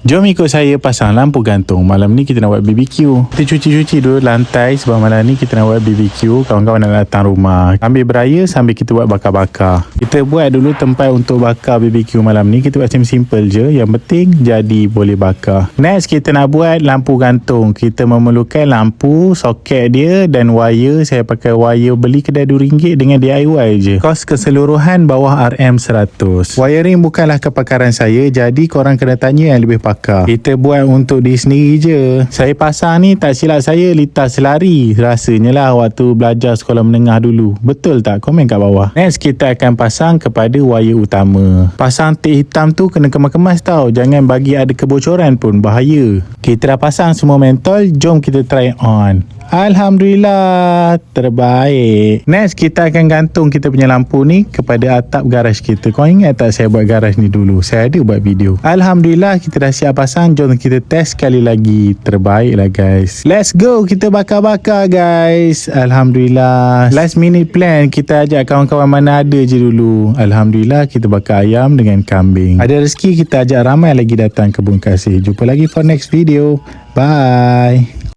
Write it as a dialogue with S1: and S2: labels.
S1: Jom ikut saya pasang lampu gantung. Malam ni kita nak buat BBQ. Kita cuci-cuci dulu lantai sebab malam ni kita nak buat BBQ. Kawan-kawan nak datang rumah. Ambil beraya sambil kita buat bakar-bakar. Kita buat dulu tempat untuk bakar BBQ malam ni. Kita buat simple je. Yang penting jadi boleh bakar. Next kita nak buat lampu gantung. Kita memerlukan lampu, soket dia dan wire. Saya pakai wire beli kedai RM2 dengan DIY je. Kos keseluruhan bawah RM100. Wiring bukanlah kepakaran saya. Jadi korang kena tanya yang lebih pakar. Kita buat untuk diri sendiri je. Saya pasang ni tak silap saya litas selari. Rasanya lah waktu belajar sekolah menengah dulu. Betul tak? Komen kat bawah. Next kita akan pasang kepada wire utama. Pasang tip hitam tu kena kemas-kemas tau. Jangan bagi ada kebocoran pun. Bahaya. Kita dah pasang semua mentol. Jom kita try on. Alhamdulillah, terbaik. Next kita akan gantung kita punya lampu ni kepada atap garaj kita. Kau ingat tak saya buat garaj ni dulu? Saya ada buat video. Alhamdulillah kita dah siap pasang. Jom kita test sekali lagi. Terbaik lah guys. Let's go, kita bakar-bakar guys. Alhamdulillah. Last minute plan, kita ajak kawan-kawan mana ada je dulu. Alhamdulillah kita bakar ayam dengan kambing. Ada rezeki kita ajak ramai lagi datang kebun kasih. Jumpa lagi for next video. Bye.